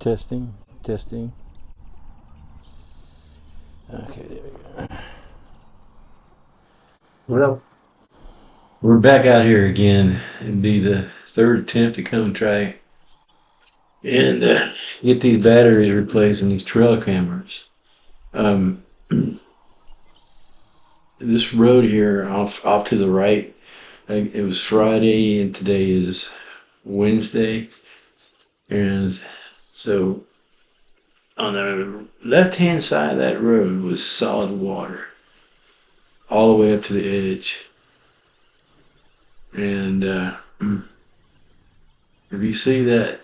Testing, testing. Okay, there we go. Well, we're back out here again. It'd be the third attempt to come try and get these batteries replaced in these trail cameras. Um, this road here off to the right, it was Friday and today is Wednesday, and so on the left hand side of that road was solid water all the way up to the edge, and if you see that.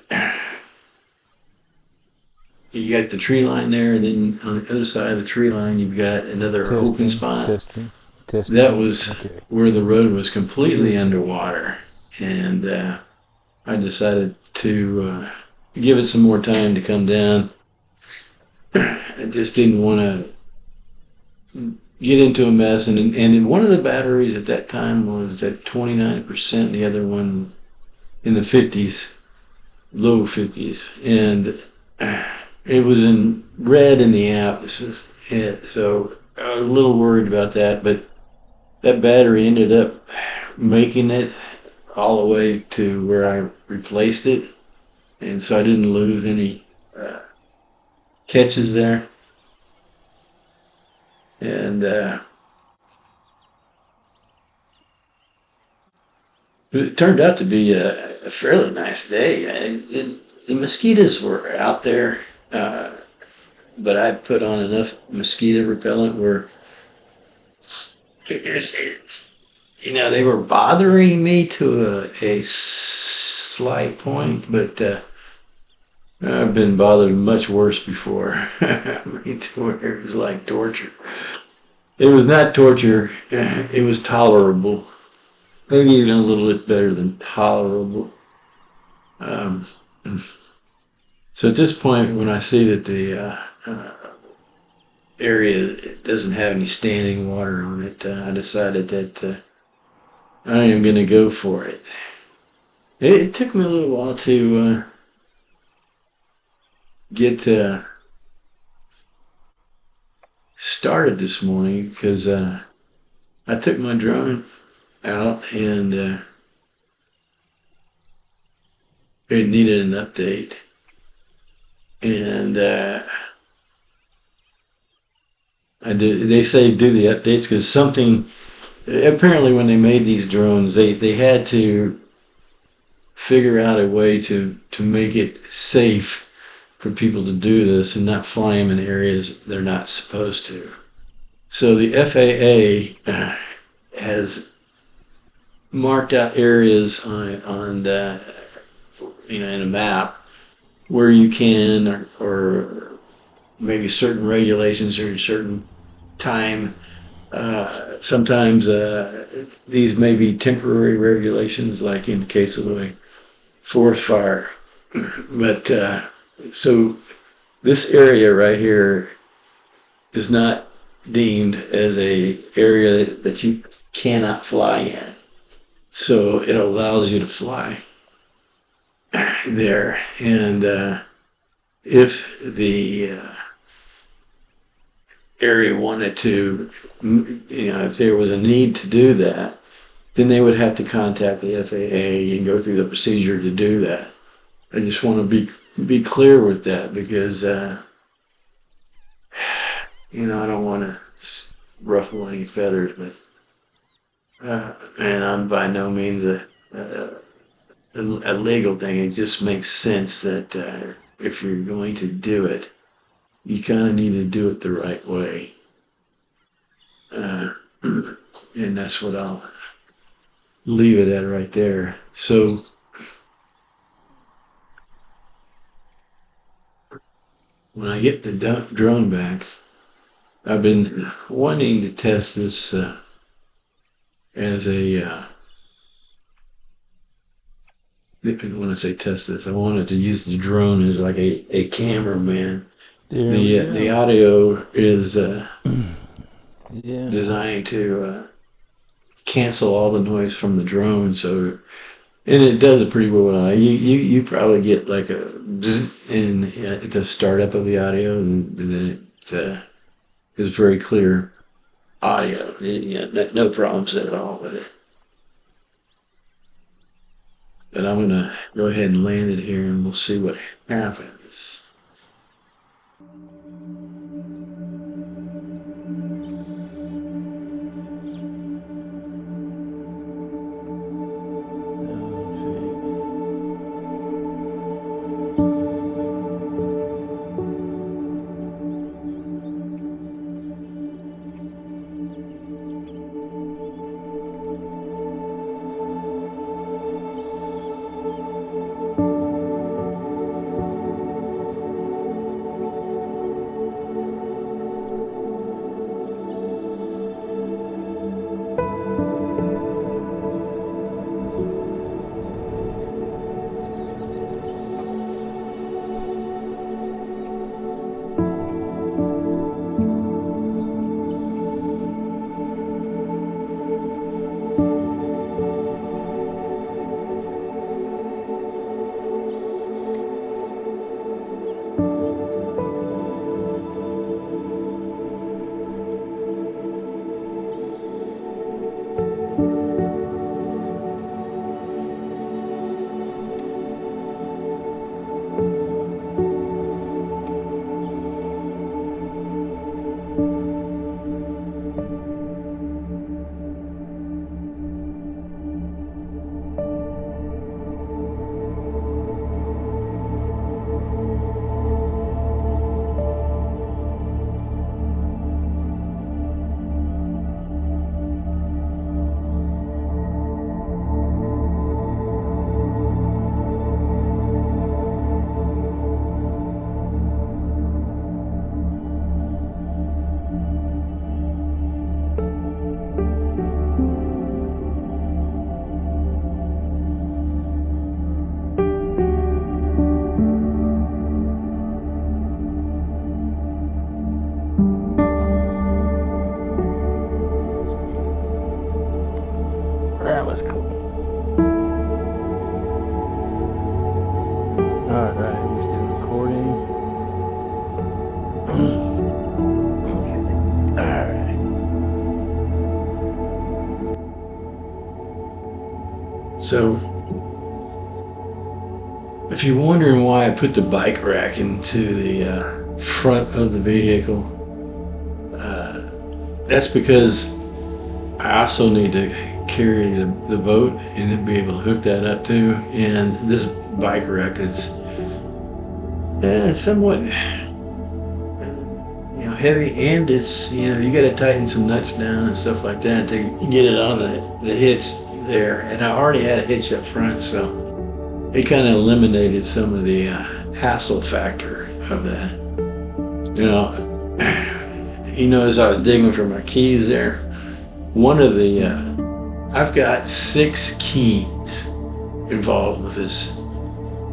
You got the tree line there, and then on the other side of the tree line, you've got another open Testing, spot. testing, That testing. was Okay. where the road was completely underwater, and I decided to give it some more time to come down. I just didn't want to get into a mess, and one of the batteries at that time was at 29%, the other one in the 50s, low 50s, and it was in red in the app. So I was a little worried about that, but that battery ended up making it all the way to where I replaced it, and so I didn't lose any uh, catches there. And it turned out to be a fairly nice day. The mosquitoes were out there, uh, but I put on enough mosquito repellent where they were bothering me to a slight point, but I've been bothered much worse before. I mean, to where it was like torture. It was not torture. It was tolerable. Maybe even a little bit better than tolerable. Um, so at this point, when I see that the area doesn't have any standing water on it, I decided that I am going to go for it. It took me a little while to get started this morning because I took my drone out and it needed an update. And I did. They say do the updates because something. Apparently, when they made these drones, they had to figure out a way to make it safe for people to do this and not fly them in areas they're not supposed to. So the FAA has marked out areas on the, in a map where you can or maybe certain regulations or certain time. Sometimes these may be temporary regulations, like in the case of a forest fire. But so this area right here is not deemed as a area that you cannot fly in. So it allows you to fly there. And if the area wanted to, if there was a need to do that, then they would have to contact the FAA and go through the procedure to do that. I just want to be clear with that because I don't want to ruffle any feathers, but and I'm by no means a legal thing. It just makes sense that if you're going to do it, you kind of need to do it the right way. Uh, and that's what I'll leave it at right there. So when I get the drone back, I've been wanting to test this as a. When I say test this, I wanted to use the drone as like a cameraman. There we The go. audio is Yeah. designed to cancel all the noise from the drone, so and it does it pretty well. You probably get like a bzz, in at the startup of the audio, and then it was very clear audio. No problems at all with it. But I'm gonna go ahead and land it here, and we'll see what happens. That was cool. Alright, we still recording. Okay. Alright. So, if you're wondering why I put the bike rack into the front of the vehicle, that's because I also need to carry the boat and then be able to hook that up too. And this bike rack is somewhat heavy, and it's you got to tighten some nuts down and stuff like that to get it on the hitch there. And I already had a hitch up front, so it kind of eliminated some of the hassle factor of that. As I was digging for my keys there, one of the I've got 6 keys involved with this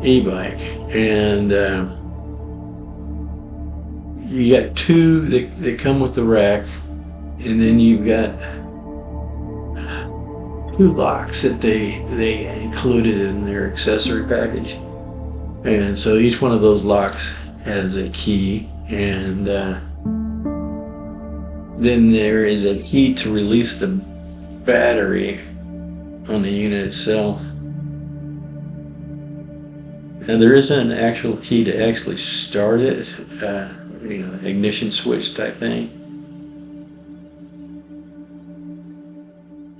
e-bike, and you got 2 that come with the rack, and then you've got 2 locks that they included in their accessory package, and so each one of those locks has a key, and then there is a key to release the battery on the unit itself. And there isn't an actual key to actually start it, ignition switch type thing.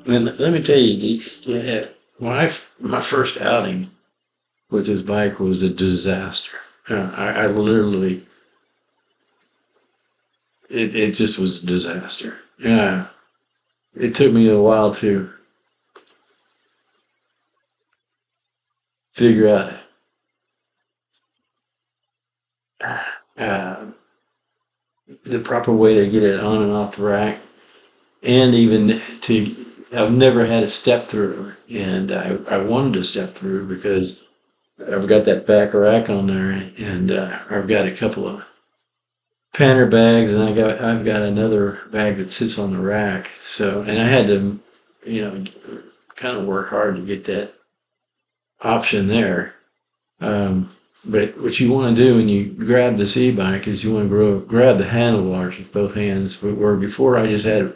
And let me tell you, my first outing with this bike was a disaster. I literally, it just was a disaster. Yeah. It took me a while to figure out the proper way to get it on and off the rack, and even I've never had a step through, and I wanted to step through because I've got that back rack on there, and I've got a couple of panner bags, and I've got another bag that sits on the rack. So, and I had to, kind of work hard to get that option there. But what you want to do when you grab this e-bike is you want to grab the handlebars with both hands. Where before I just had a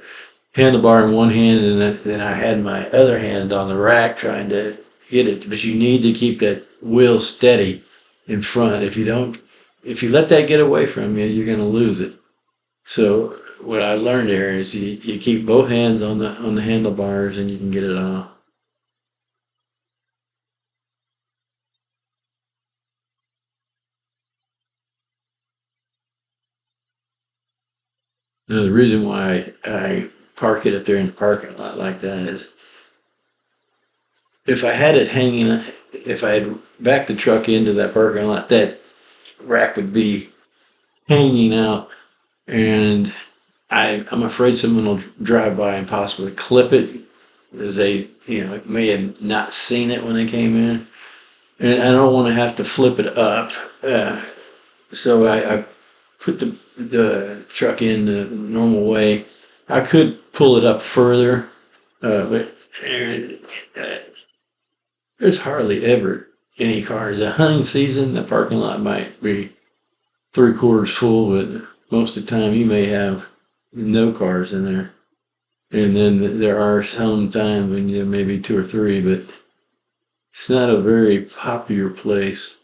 handlebar in one hand and then I had my other hand on the rack trying to hit it. But you need to keep that wheel steady in front. If you don't, if you let that get away from you, you're going to lose it. So what I learned there is you keep both hands on the handlebars and you can get it off. Now, the reason why I park it up there in the parking lot like that is if I had it hanging, if I had backed the truck into that parking lot, that rack would be hanging out, and I'm afraid someone will drive by and possibly clip it, as they, may have not seen it when they came in, and I don't want to have to flip it up. So I put the truck in the normal way. I could pull it up further, but there's hardly ever any cars. The hunting season, the parking lot might be three-quarters full, but most of the time you may have no cars in there. And then there are some times when you maybe two or three, but it's not a very popular place.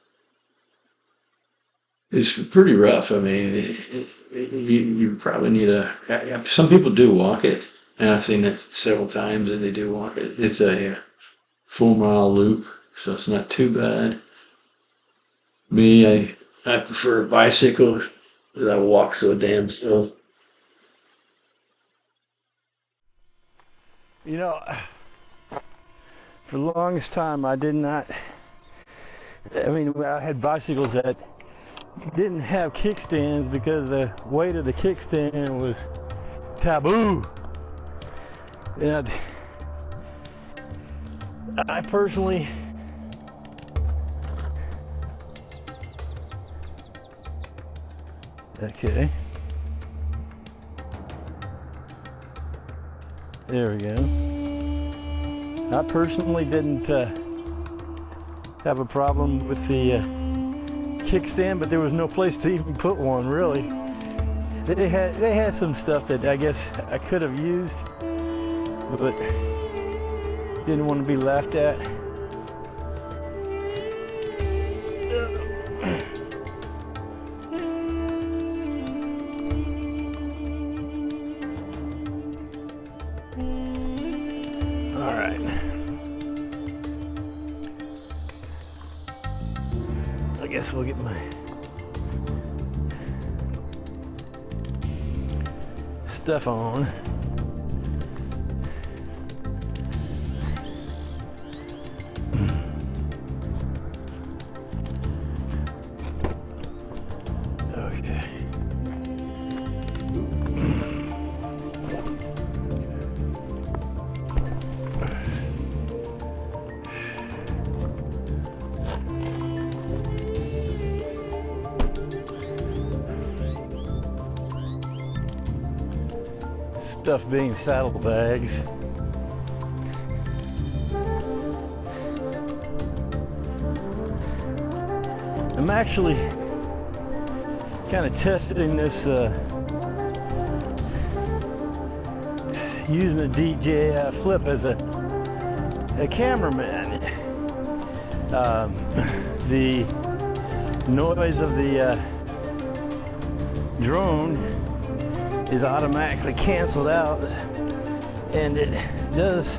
It's pretty rough. I mean, you probably need some people do walk it, and I've seen it several times, and they do walk it. It's a 4 mile loop, so it's not too bad. Me, I prefer a bicycle because I walk so damn slow. You know, for the longest time, I did not. I mean, I had bicycles that didn't have kickstands because the weight of the kickstand was taboo. And I personally okay. There we go. I personally didn't have a problem with the kickstand, but there was no place to even put one, really. They had some stuff that I guess I could have used, but didn't want to be laughed at. All right. I guess we'll get my stuff on. Okay. Stuff being saddlebags. I'm actually kind of testing this using the DJ Flip as a cameraman. The noise of the drone is automatically canceled out, and it does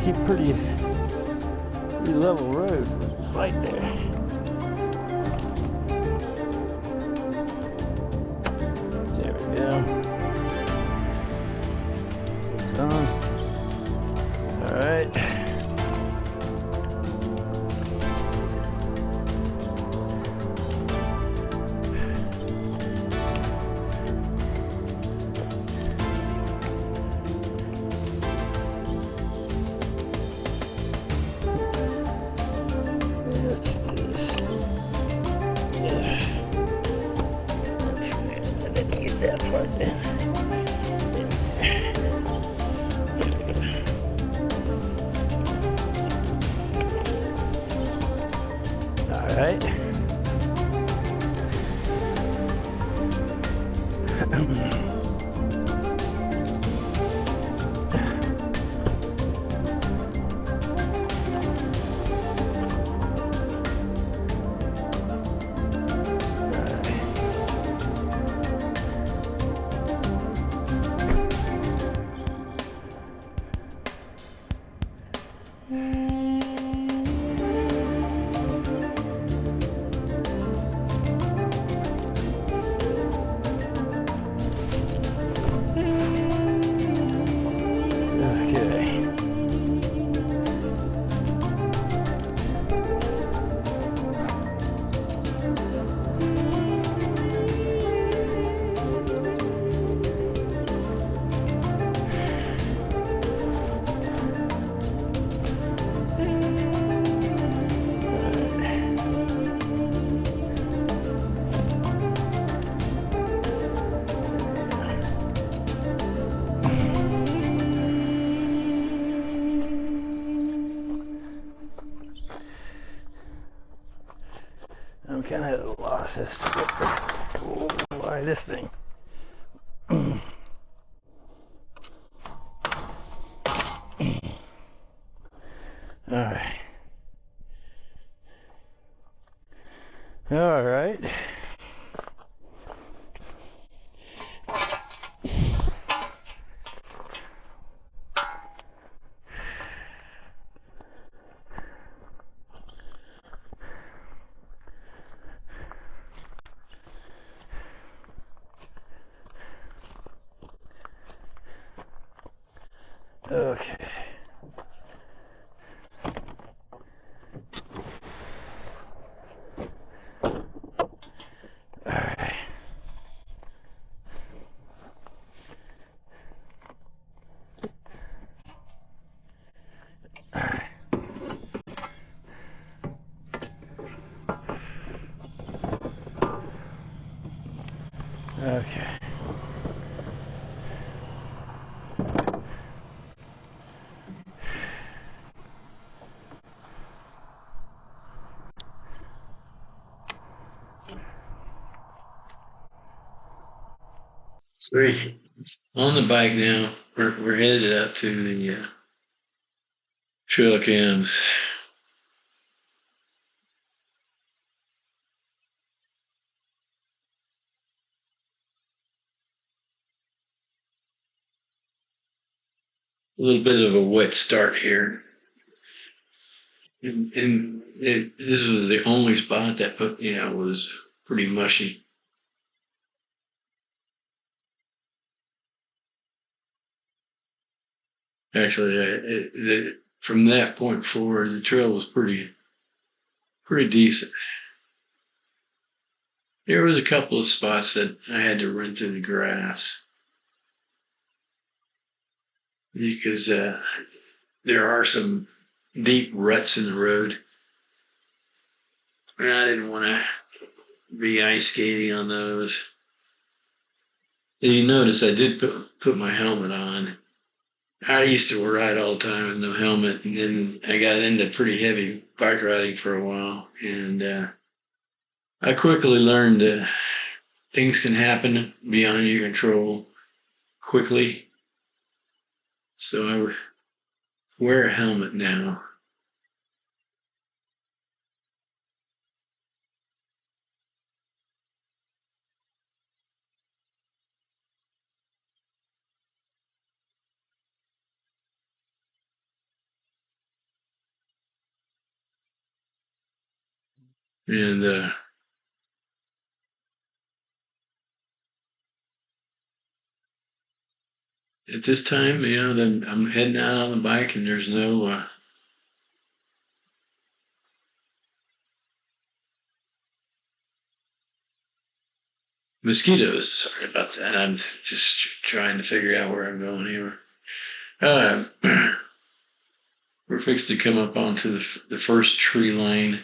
keep pretty level road. It's right there. There we go. It's on. All right. right. Okay. I'm kind of at a loss as to why this thing. All right. All right. Okay. All right. All right. Okay. Great. On the bike now. We're headed up to the trail cams. A little bit of a wet start here. And this was the only spot that was pretty mushy. Actually, from that point forward, the trail was pretty decent. There was a couple of spots that I had to run through the grass because there are some deep ruts in the road, and I didn't want to be ice skating on those. And you notice I did put my helmet on. I used to ride all the time with no helmet, and then I got into pretty heavy bike riding for a while, and I quickly learned things can happen beyond your control quickly. So I wear a helmet now. And at this time, then I'm heading out on the bike, and there's no mosquitoes. Sorry about that. I'm just trying to figure out where I'm going here. Uh, we're fixed to come up onto the first tree line.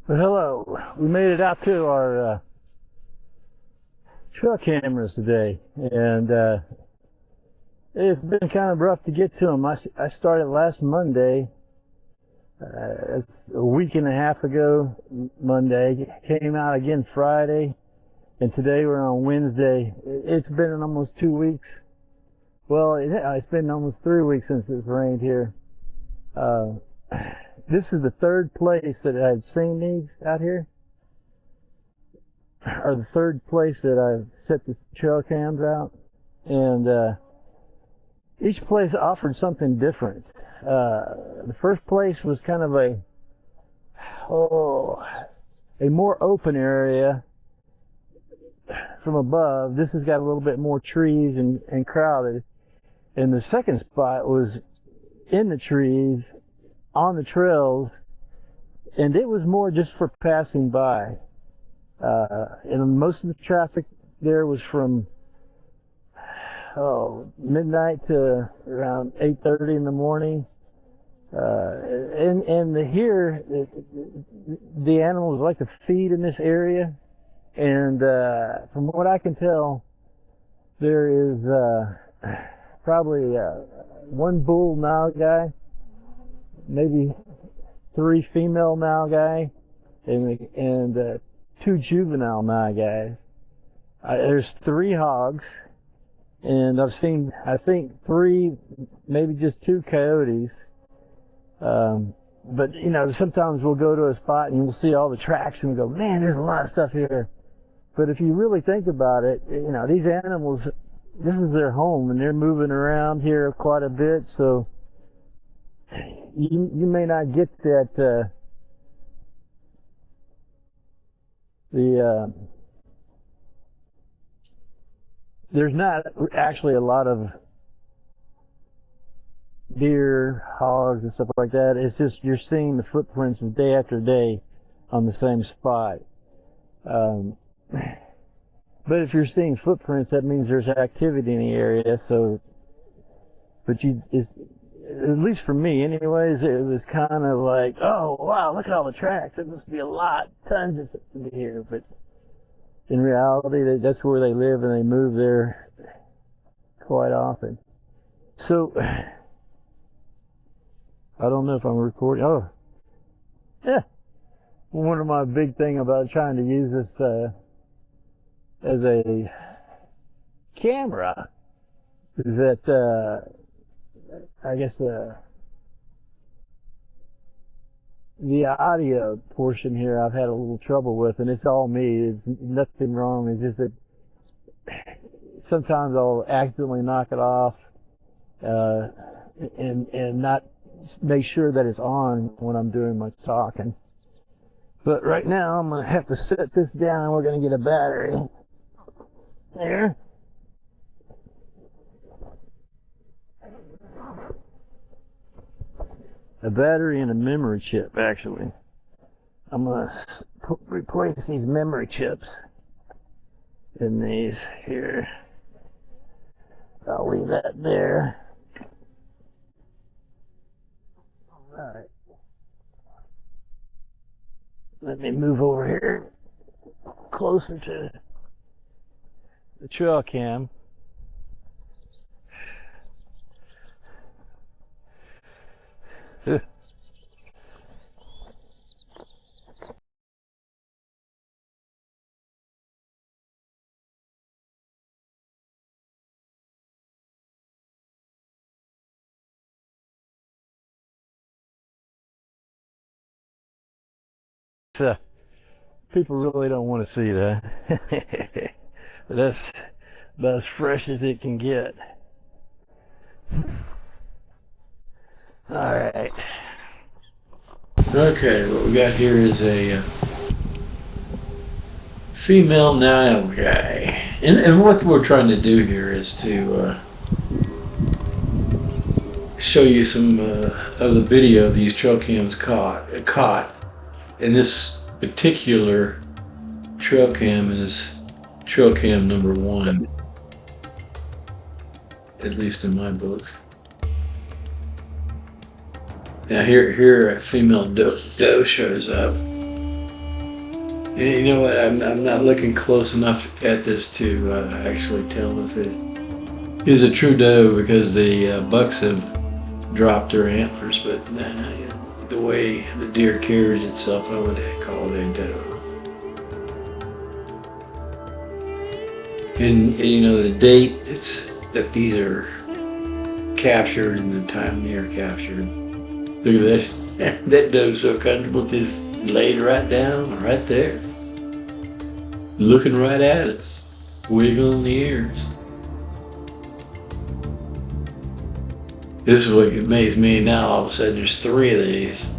Well, hello. We made it out to our trail cameras today, and it's been kind of rough to get to them. I started last Monday. It's a week and a half ago, Monday. Came out again Friday, and today we're on Wednesday. It's been almost 2 weeks. Well, it's been almost 3 weeks since it's rained here. This is the third place that I've seen these out here, or the third place that I've set the trail cams out, and each place offered something different. The first place was kind of a more open area from above. This has got a little bit more trees and crowded. And the second spot was in the trees, on the trails, and it was more just for passing by. And most of the traffic there was from midnight to around 8:30 in the morning. And here the animals like to feed in this area, and from what I can tell, there is probably one bull now guy, maybe 3 female now guy, and 2 juvenile now guys. There's 3 hogs, and I've seen, I think, 3, maybe just 2 coyotes. But you know, sometimes we'll go to a spot and we'll see all the tracks and we go, man, there's a lot of stuff here. But if you really think about it, you know, these animals, this is their home, and they're moving around here quite a bit, so you may not get that there's not actually a lot of deer, hogs, and stuff like that. It's just you're seeing the footprints of day after day on the same spot. But if you're seeing footprints, that means there's activity in the area. So, but at least for me, anyways, it was kind of like, oh wow, look at all the tracks. There must be tons of stuff here. But in reality, that's where they live, and they move there quite often. So, I don't know if I'm recording. Oh, yeah. One of my big thing about trying to use this as a camera is that I guess the audio portion here I've had a little trouble with, and it's all me. It's nothing wrong. It's just that sometimes I'll accidentally knock it off and not make sure that it's on when I'm doing my talking. But right now I'm going to have to set this down. We're going to get a battery. There. A battery and a memory chip, actually. I'm going to replace these memory chips in these here. I'll leave that there. Alright. Let me move over here closer to the trail cam. People really don't want to see that. That's about as fresh as it can get. Alright. Okay, what we got here is a female Nile guy. And what we're trying to do here is to show you some of the video these trail cams caught. And this particular trail cam is trail cam number 1, at least in my book. Now here a female doe shows up, And you know what? I'm not looking close enough at this to actually tell if it is a true doe because the bucks have dropped their antlers, but the way the deer carries itself, I would call it a doe. And you know the date it's that these are captured and the time they are captured. Look at that. That doe's so comfortable, just laid right down, right there, looking right at us, wiggling the ears. This is what amazed me. Now all of a sudden there's 3 of these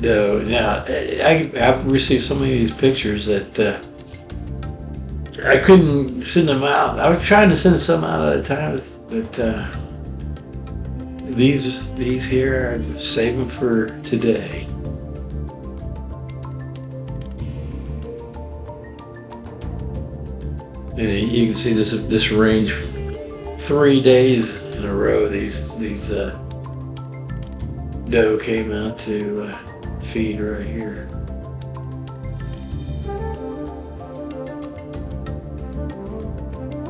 doe. Now I've received so many of these pictures that I couldn't send them out. I was trying to send some out at a time, but these here I save them for today. And you can see this range 3 days in a row. These doe came out to feed right here.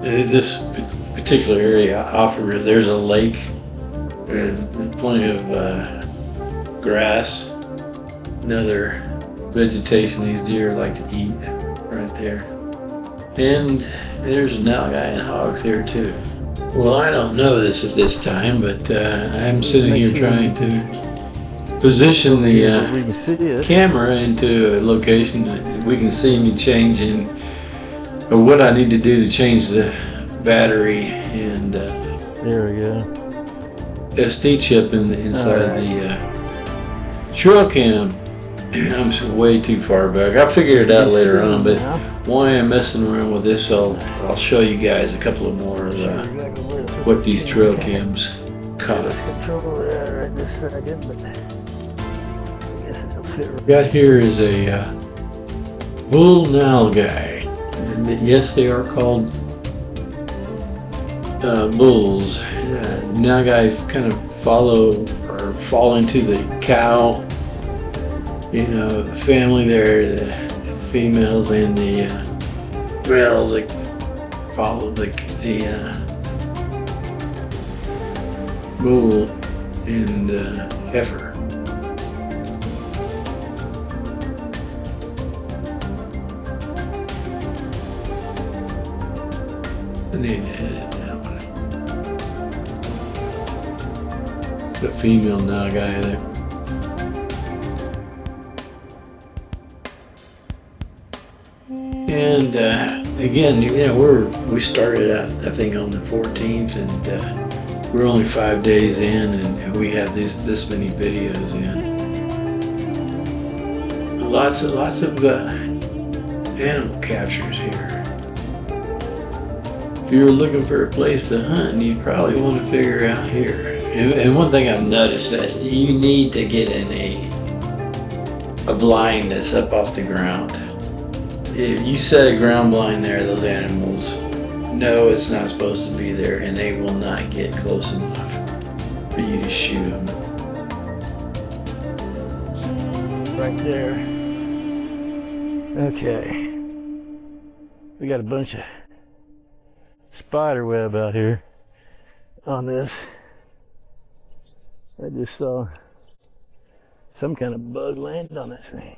This particular area offers there's a lake and plenty of grass and other vegetation these deer like to eat right there. And there's a nalgai and hogs here too. Well, I don't know this at this time, but I'm sitting here trying to position the camera into a location that we can see me changing, or what I need to do to change the battery and there we go. SD chip inside the trail cam. I'm way too far back. I'll figure it out later on, but while I'm messing around with this, I'll show you guys a couple of more what these trail cams caught. Got here is a bull nalgai. And yes, they are called bulls. Nalgai kind of fall into the cow. You know, the family there, the females and the males, like follow the bull and heifer. I need to edit that one. It's a female nalgai there. And again, you know, we started out I think on the 14th, and we're only 5 days in, and we have this many videos in. Lots of animal captures here. If you were looking for a place to hunt, you'd probably want to figure out here. And one thing I've noticed that you need to get in a blind that's up off the ground. If you set a ground blind there, those animals know it's not supposed to be there, and they will not get close enough for you to shoot them. Right there. Okay. We got a bunch of spider web out here on this. I just saw some kind of bug land on this thing.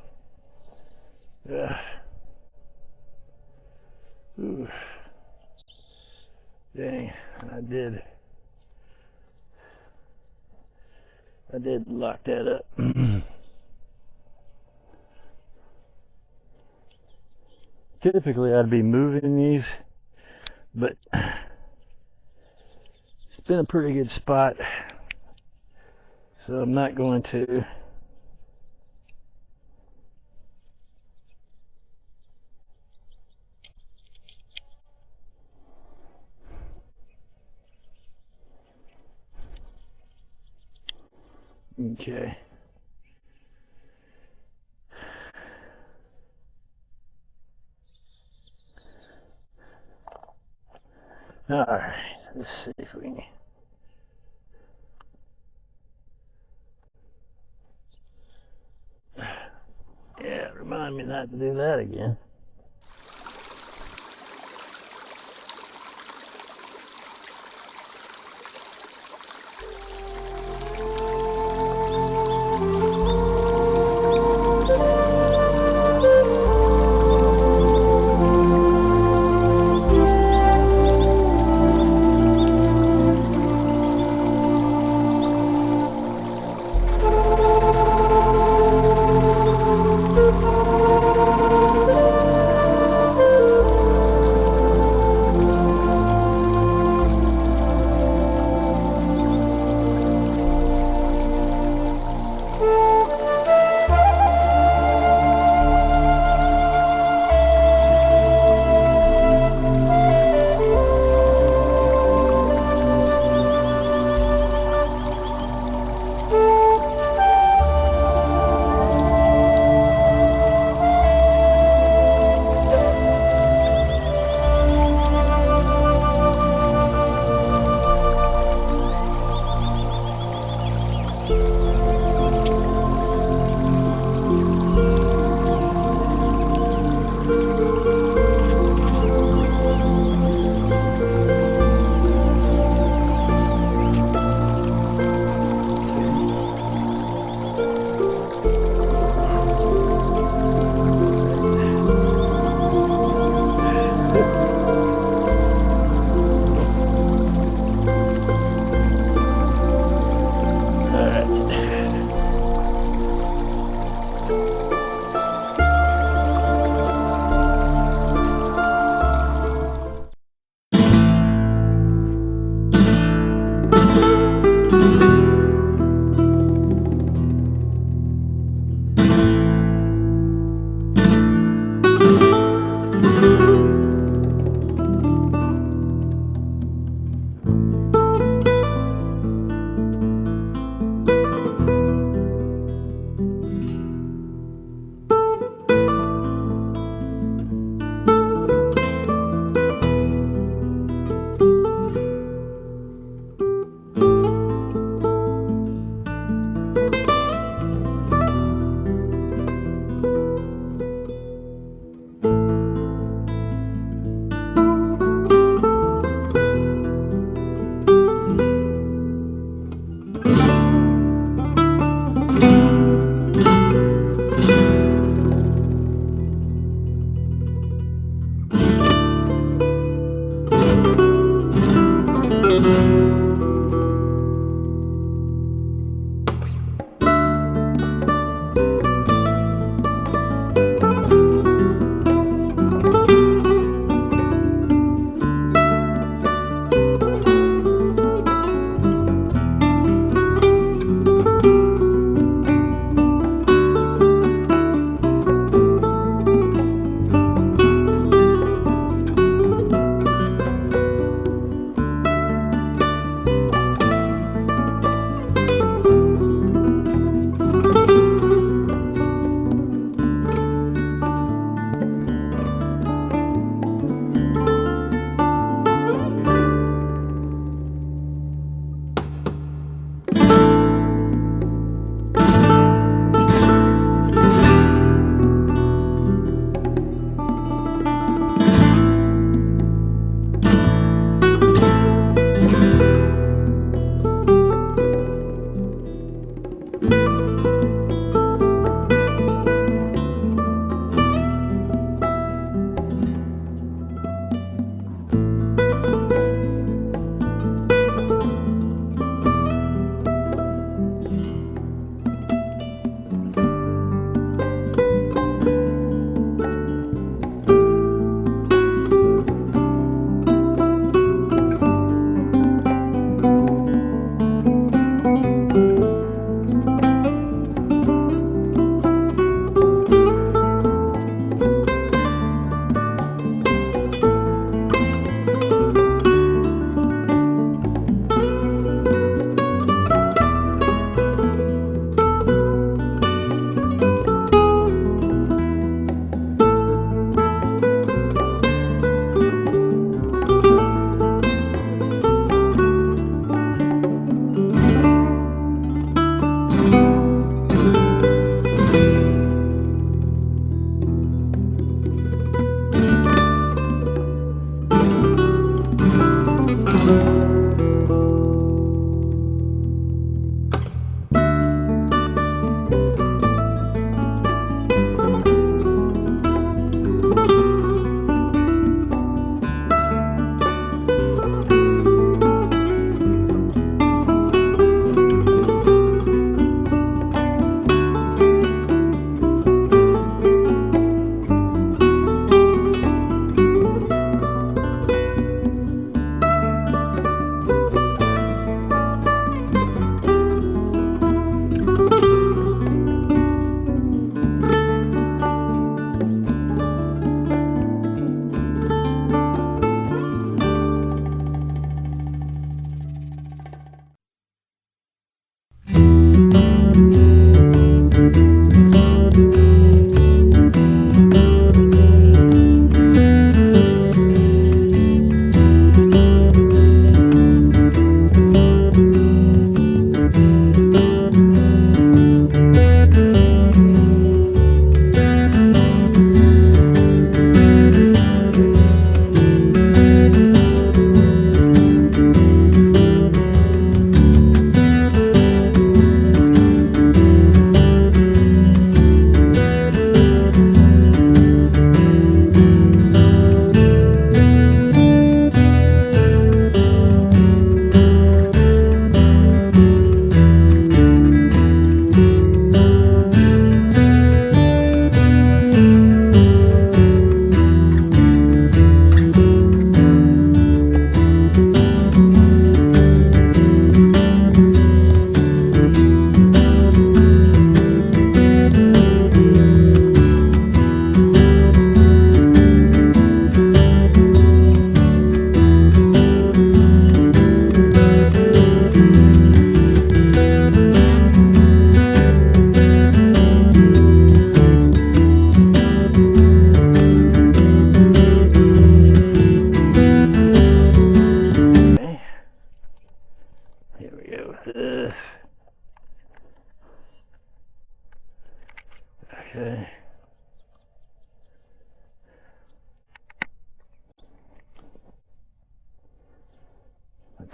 Ooh. Dang, I did lock that up. Typically I'd be moving these, but it's been a pretty good spot, so I'm not going to. Okay. All right, let's see if we can. Yeah, Remind me not to do that again.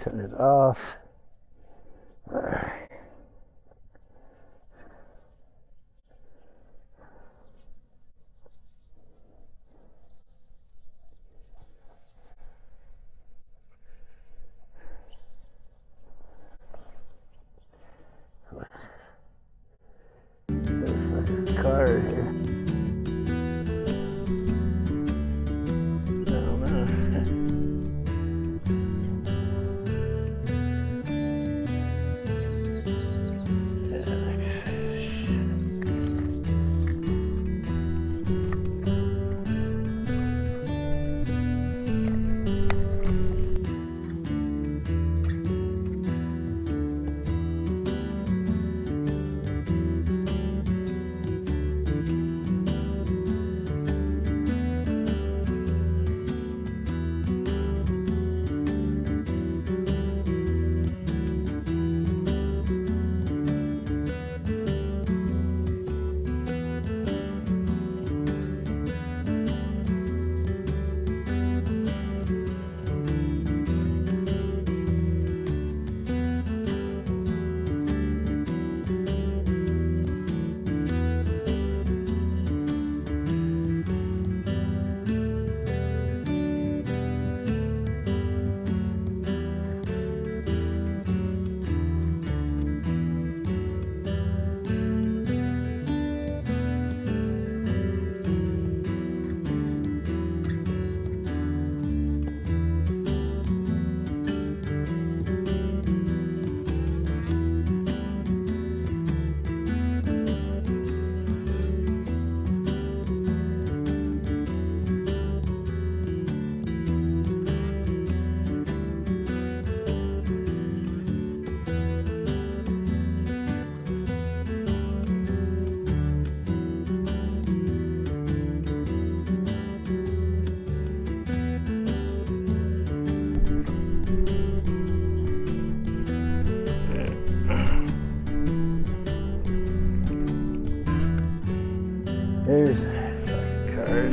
Turn it off. Alright. There's the card here. I don't know. There's the card.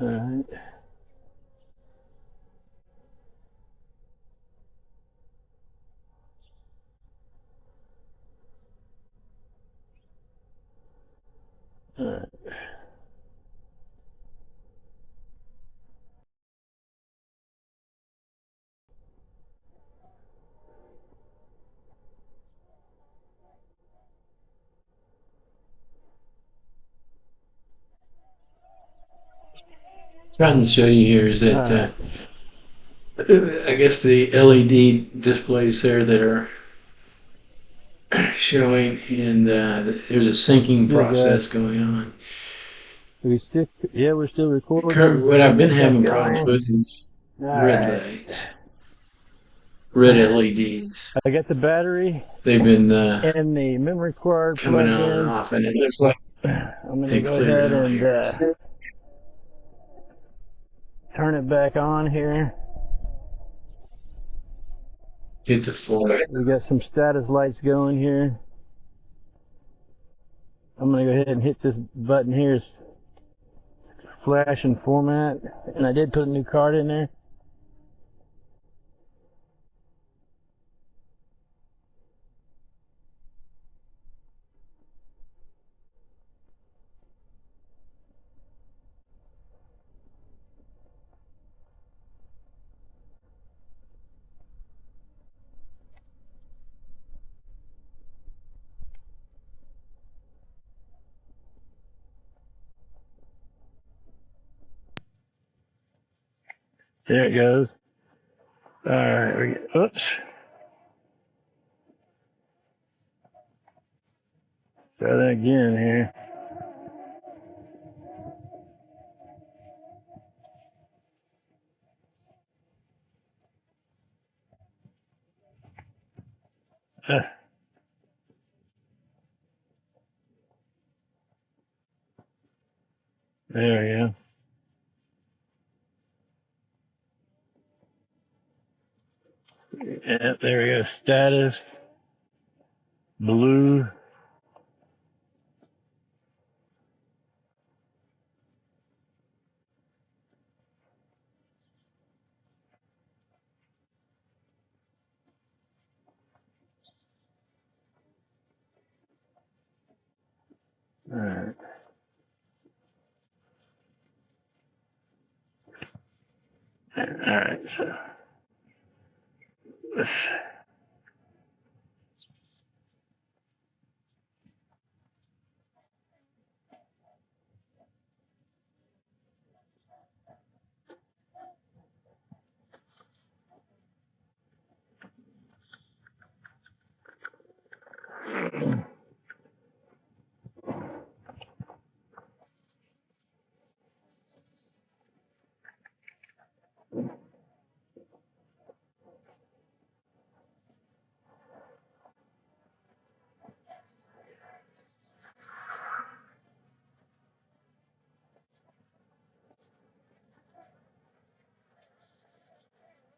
All right. All right. Trying to show you here is All that right. I guess the LED displays there that are showing, and there's a syncing Still got. process going on. We still. Yeah, we're still recording. What I I've been got that having problems going. with is All red right. lights, red LEDs. I got the battery They've been and the memory card coming plugged on and in. off, and it looks like I'm gonna they go cleared ahead out and here. turn it back on here. Hit the full. We got some status lights going here. I'm gonna go ahead and hit this button here. It's flash and format, and I did put a new card in there. There it goes. All right. Oops. Try that again here. Uh, there we go. Yeah, there we go. Status blue. All right. All right. So let's.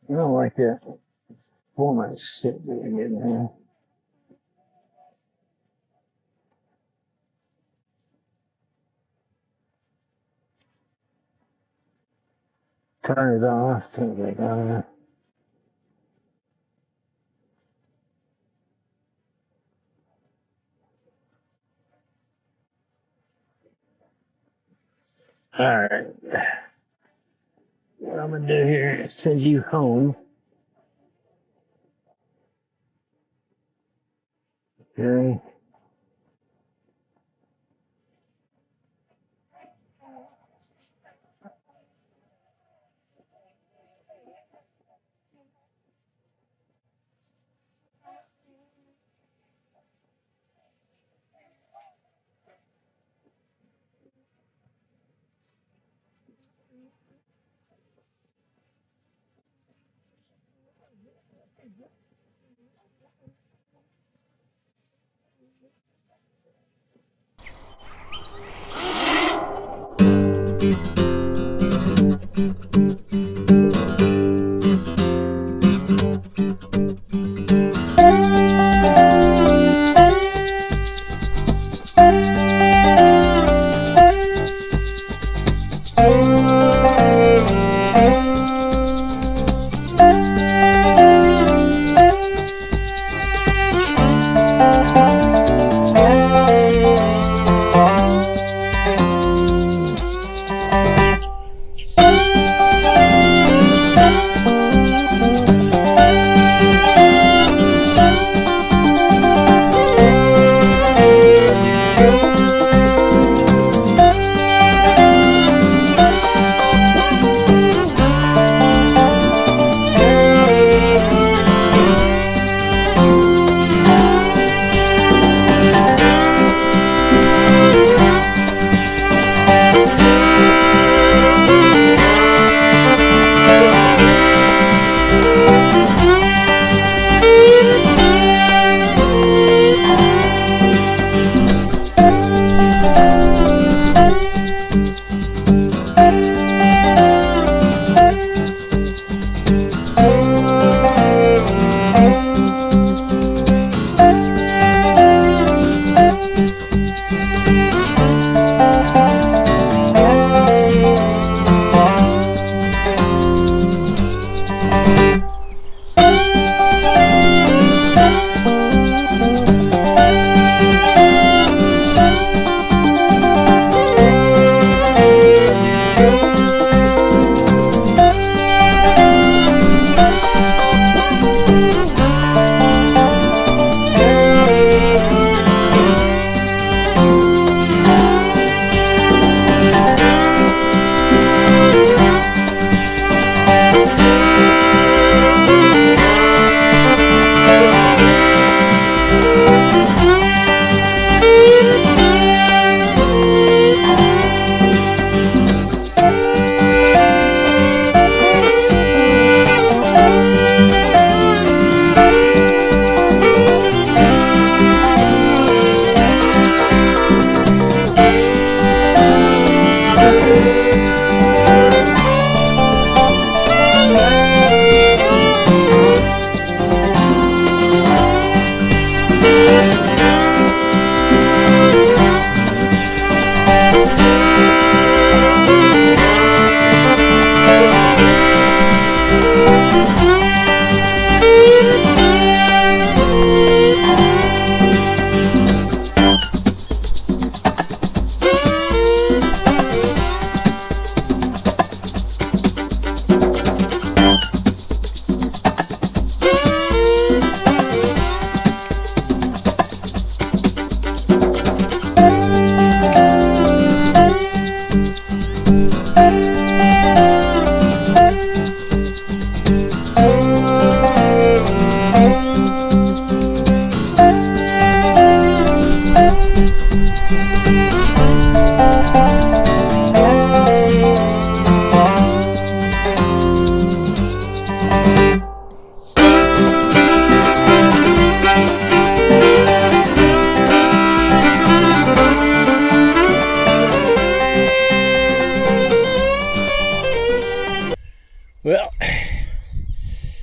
I don't like that format shit that you're getting here. Turn it off. Turn it back on. All right. What I'm gonna do here is send you home. Okay.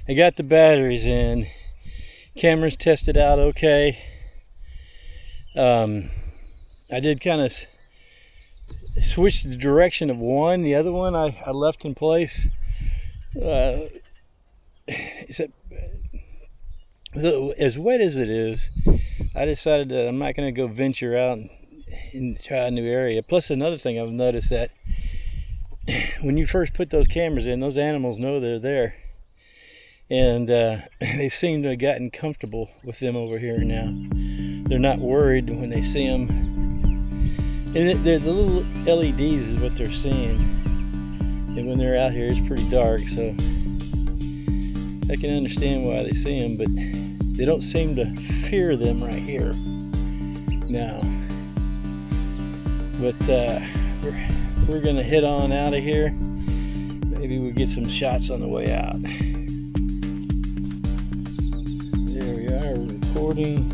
I got the batteries in. Cameras tested out okay. I did kind of switch the direction of one. The other one I left in place. As wet as it is, I decided that I'm not going to go venture out and try a new area. Plus, another thing I've noticed that when you first put those cameras in, those animals know they're there, and they seem to have gotten comfortable with them over here now. They're not worried when they see them, and the little LEDs is what they're seeing. And when they're out here, it's pretty dark, so I can understand why they see them, but they don't seem to fear them right here now. But we're gonna head on out of here. Maybe we'll get some shots on the way out. There we are, recording.